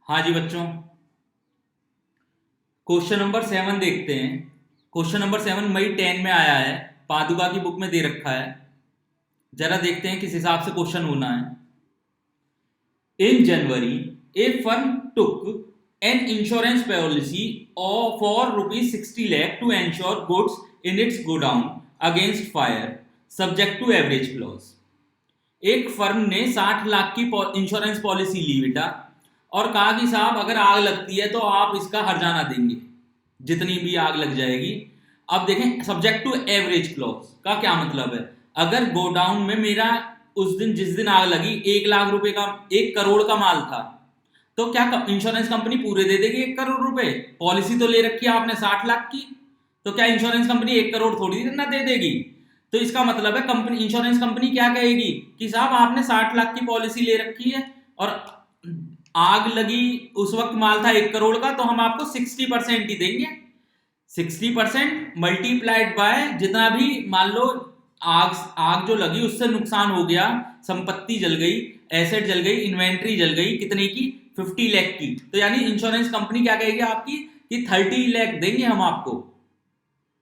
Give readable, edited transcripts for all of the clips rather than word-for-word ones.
हाँ जी बच्चों, question number 7 देखते हैं। क्वेश्चन नंबर 7 मई 10 में आया है, पादुका की बुक में दे रखा है। जरा देखते हैं किस हिसाब से क्वेश्चन होना है। In January a firm took an insurance policy for rupees 60 lakh to ensure goods in its godown against fire subject to average clause. एक फर्म ने 60 लाख की इंश्योरेंस पॉलिसी ली बेटा, और कहा कि साहब अगर आग लगती है तो आप इसका हर्जाना देंगे, जितनी भी आग लग जाएगी। अब देखें, सब्जेक्ट टू एवरेज क्लॉज का क्या मतलब है। अगर गोडाउन में मेरा उस दिन जिस दिन आग लगी 1 लाख रुपए का, 1 करोड़ का माल था, तो क्या इंश्योरेंस कंपनी पूरे दे देगी 1 करोड़ रुपए? पॉलिसी तो ले रखी है आपने 60 लाख की, तो क्या इंश्योरेंस कंपनी 1 करोड़ थोड़ी ना दे देगी। तो इसका मतलब है कंपनी, इंश्योरेंस कंपनी क्या कहेगी कि साहब आपने 60 लाख की पॉलिसी ले रखी है और आग लगी उस वक्त माल था 1 करोड़ का, तो हम आपको 60% ही देंगे। 60% मल्टीप्लाइड बाय जितना भी मान लो आग आग जो लगी उससे नुकसान हो गया, संपत्ति जल गई, एसेट जल गई, इन्वेंट्री जल गई, कितने की? 50 लाख की। तो यानी इंश्योरेंस कंपनी क्या कहेगी आपकी कि 30 लाख देंगे हम आपको।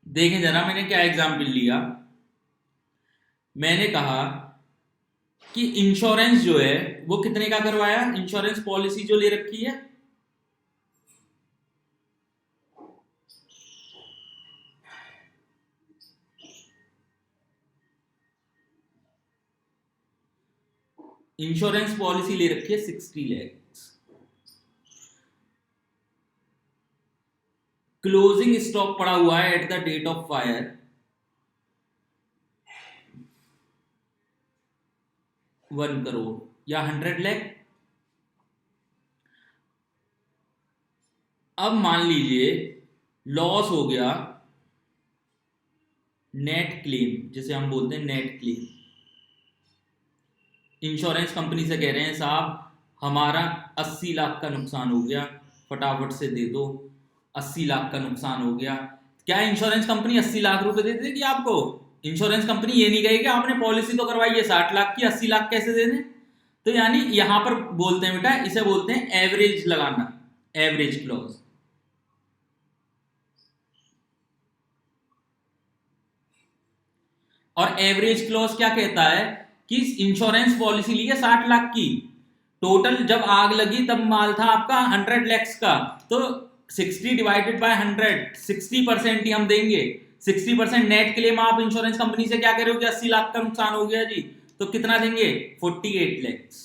देखें जरा, मैंने क्या एग्जाम्पल लिया। मैंने कहा कि इंश्योरेंस जो है वो कितने का करवाया, इंश्योरेंस पॉलिसी जो ले रखी है। इंश्योरेंस पॉलिसी ले रखी है 60 लाख। क्लोजिंग स्टॉक पड़ा हुआ है at the date of fire 1 crore या 100 लाख। अब मान लीजिए लॉस हो गया, नेट क्लेम जिसे हम बोलते हैं नेट क्लेम। इंश्योरेंस कंपनी से कह रहे हैं साहब हमारा 80 लाख का नुकसान हो गया, फटाफट से दे दो। 80 लाख का नुकसान हो गया। क्या इंश्योरेंस कंपनी 80 लाख रुपए दे देगी आपको? इंश्योरेंस कंपनी ये नहीं कहेगी आपने पॉलिसी तो करवाई है 60 लाख की, 80 लाख कैसे दे दें। तो यानी यहां पर बोलते हैं बेटा, इसे बोलते हैं एवरेज लगाना, एवरेज क्लॉज। और एवरेज क्लॉज क्या कहता है कि इंश्योरेंस पॉलिसी ली है 60 लाख की, टोटल जब आग लगी तब माल था आपका 100 लैक्स का, तो 60 डिवाइडेड बाय 100, 60% ही हम देंगे। 60% नेट क्लेम आप इंश्योरेंस कंपनी से क्या करोगे, 80 लाख का नुकसान हो गया जी, तो कितना देंगे? 48 लैक्स।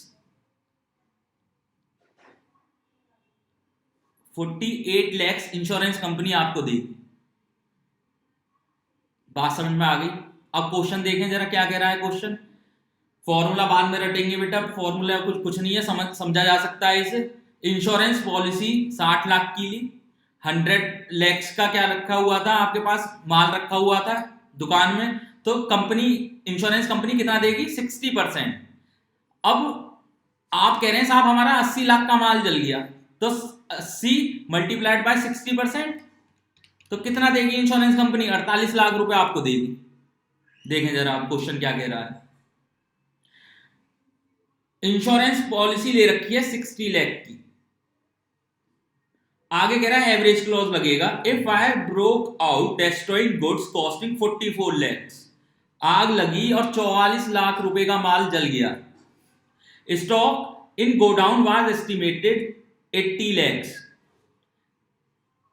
48 लैक्स इंश्योरेंस कंपनी आपको देगी। बात समझ में आ गई? अब क्वेश्चन देखें जरा क्या कह रहा है क्वेश्चन। फॉर्मूला बाद में रटेंगे बेटा, फॉर्मूला कुछ नहीं है, समझा जा सकता है इसे। इंश्योरेंस पॉलिसी 60 लाख की ली, 100 लैक्स का क्या रखा हुआ था आपके पास, माल रखा हुआ था दुकान में, तो कंपनी, इंश्योरेंस कंपनी कितना देगी? 60%। अब आप कह रहे हैं साहब हमारा 80 लाख का माल जल गया, तो 80 मल्टीप्लाइड बाय 60%, तो कितना देगी इंश्योरेंस कंपनी? 48 लाख रुपए आपको देगी। देखें जरा आप क्वेश्चन क्या कह रहा है। इंश्योरेंस पॉलिसी ले रखी है 60 लाख की, आगे कह रहा है एवरेज क्लॉज लगेगा। If fire broke out destroying goods costing 44 lakhs, आग लगी और 44 लाख रुपए का माल जल गया। Stock in godown was estimated 80 lakhs,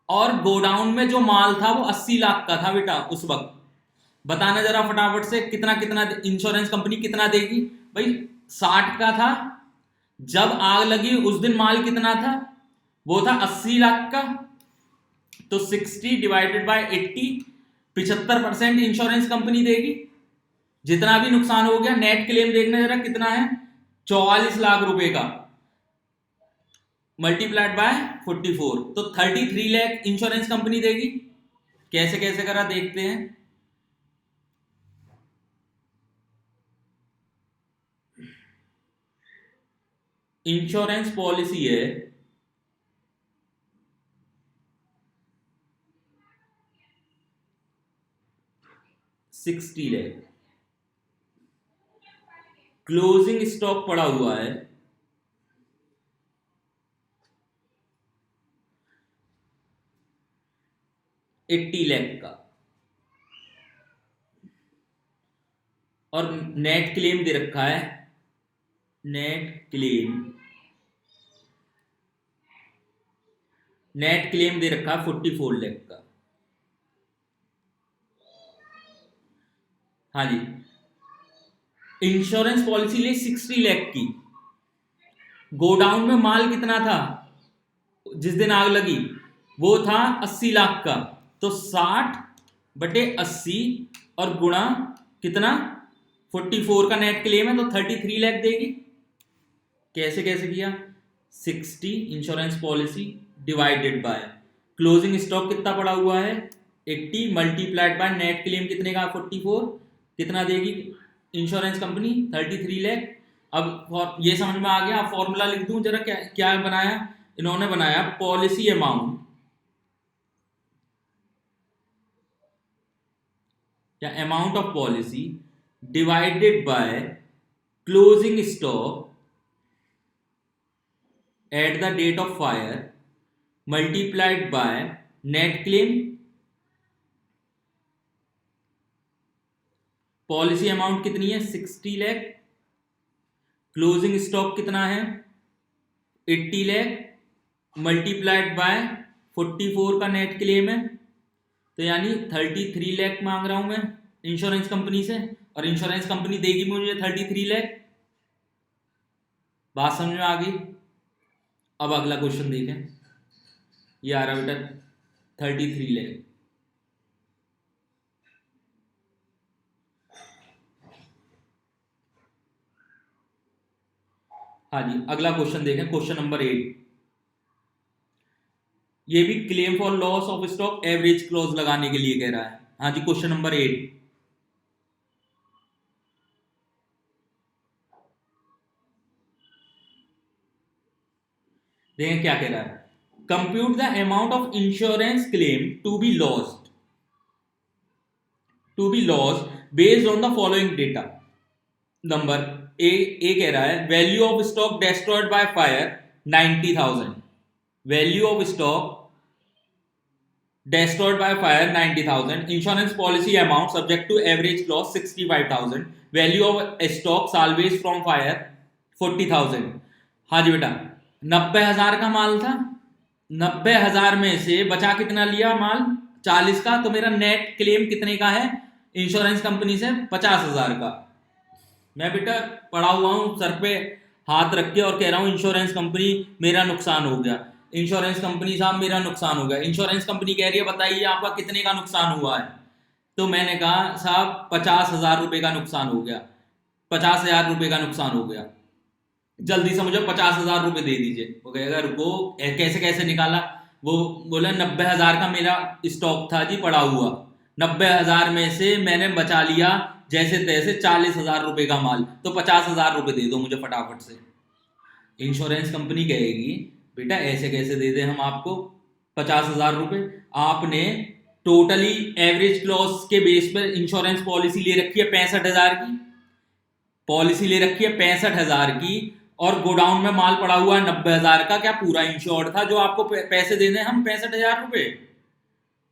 और गोडाउन में जो माल था वो 80 लाख का था बेटा उस वक्त। बताना जरा फटाफट से कितना कितना इंश्योरेंस कंपनी कितना देगी भाई। 60 का था जब आग लगी, उस दिन माल कितना था? वो था 80 लाख का, तो 60 डिवाइडेड बाय 80, 75% इंश्योरेंस कंपनी देगी। जितना भी नुकसान हो गया, नेट क्लेम देखना जरा कितना है, 44 लाख रुपए का, मल्टीप्लाइड बाय 44, तो 33 लाख इंश्योरेंस कंपनी देगी। कैसे कैसे करा देखते हैं। इंश्योरेंस पॉलिसी है 60 लाख, क्लोजिंग स्टॉक पड़ा हुआ है 80 लाख का, और नेट क्लेम दे रखा है, नेट क्लेम दे रखा है 44 लाख का। हाँ जी, इंश्योरेंस पॉलिसी ले 60 लाख की, गोडाउन में माल कितना था जिस दिन आग लगी, वो था 80 लाख का, तो 60/80 और गुणा कितना 44 का नेट क्लेम है, तो 33 लाख देगी। कैसे कैसे किया, 60 insurance policy divided by closing stock कितना पड़ा हुआ है 80 मल्टीप्लाइड बाय नेट क्लेम कितने का 44, कितना देगी इंश्योरेंस कंपनी 33 लाख। अब ये समझ में आ गया, फॉर्मूला लिख दूं जरा, क्या क्या बनाया इन्होंने, बनाया पॉलिसी अमाउंट या amount of policy divided by closing stock at the date of fire multiplied by net claim. Policy amount कितनी है 60 लाख, क्लोजिंग स्टॉक कितना है 80 लाख, मल्टीप्लाइड बाय 44 का नेट क्लेम है, तो यानी 33 लाख मांग रहा हूं मैं इंश्योरेंस कंपनी से, और इंश्योरेंस कंपनी देगी मुझे 33 लाख। बात समझ में आ गई। अब अगला क्वेश्चन देखें, ये आ रहा बेटा 33 लाख। हाँ जी, अगला क्वेश्चन देखें, क्वेश्चन नंबर 8। ये भी claim for loss of stock average clause लगाने के लिए कह रहा है। हाँ जी, क्वेश्चन नंबर 8 देखें क्या कह रहा है, compute the amount of insurance claim to be lost based on the following data. Number A कह रहा है value of stock destroyed by fire 90,000, value of stock destroyed by fire 90,000, insurance policy amount subject to average loss 65,000, value of stock salvage from fire 40,000। हाँ जी बेटा, 90,000 का माल था, 90,000 में से बचा कितना लिया माल 40 का, तो मेरा नेट क्लेम कितने का है इंश्योरेंस कंपनी से 50,000 का। मैं बेटा पड़ा हुआ हूं सर पे हाथ रख के और कह रहा हूं इंश्योरेंस कंपनी मेरा नुकसान हो गया, इंश्योरेंस कंपनी साहब मेरा नुकसान हो गया। इंश्योरेंस कंपनी कह रही है बताइए आपका कितने का नुकसान हुआ है, तो मैंने कहा साहब 50,000 रुपए का नुकसान हो गया, 50,000 रुपए का नुकसान हो गया, जल्दी से मुझे 50,000 रुपए दे दीजिए। वो कहेगा रुको, कैसे कैसे निकाला, वो बोला 90,000 का मेरा स्टॉक था जी पड़ा हुआ, 90,000 में से मैंने बचा लिया जैसे तैसे 40,000 रुपए का माल, तो 50,000 रुपए दे दो मुझे फटाफट से। इंश्योरेंस कंपनी कहेगी बेटा ऐसे कैसे दे दे हम आपको 50,000 रुपए, आपने टोटली एवरेज क्लॉज के बेस पर इंश्योरेंस पॉलिसी ले रखी है 65,000 की, पॉलिसी ले रखी है 65,000 की, और गोडाउन में माल पड़ा हुआ है 90,000 का, क्या पूरा इंश्योर्ड था जो आपको पैसे देने हम 65,000 रुपए?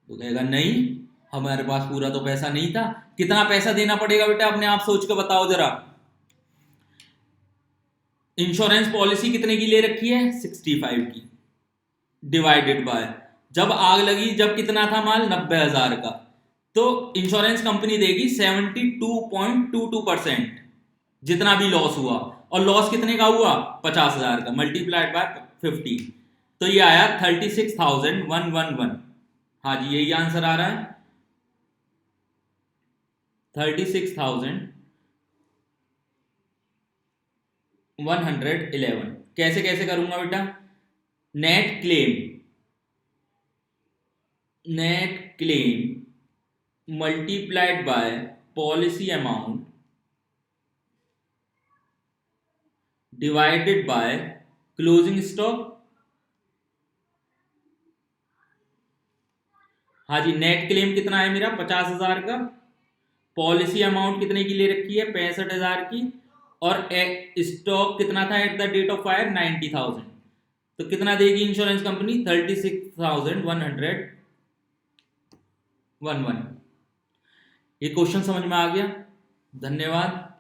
तो कहेगा नहीं हमारे पास पूरा तो पैसा नहीं था। कितना पैसा देना पड़ेगा बेटा अपने आप सोच के बताओ जरा। इंश्योरेंस पॉलिसी कितने की ले रखी है 65 की, डिवाइडेड बाय जब आग लगी जब कितना था माल 90,000 का, तो इंश्योरेंस कंपनी देगी 72.22% जितना भी लॉस हुआ, और लॉस कितने का हुआ 50,000 का, मल्टीप्लाइड बाय 50, तो ये आया 36,111। हाँ जी यही आंसर आ रहा है 36,111। कैसे कैसे करूंगा बेटा, net claim multiplied by policy amount divided by closing stock. हाँ जी, नेट क्लेम कितना है मेरा 50,000 का, पॉलिसी अमाउंट कितने की ले रखी है 65,000 की, और स्टॉक कितना था at the date of fire 90,000, तो कितना देगी इंश्योरेंस कंपनी 36,111। 1 1। ये क्वेश्चन समझ में आ गया? धन्यवाद।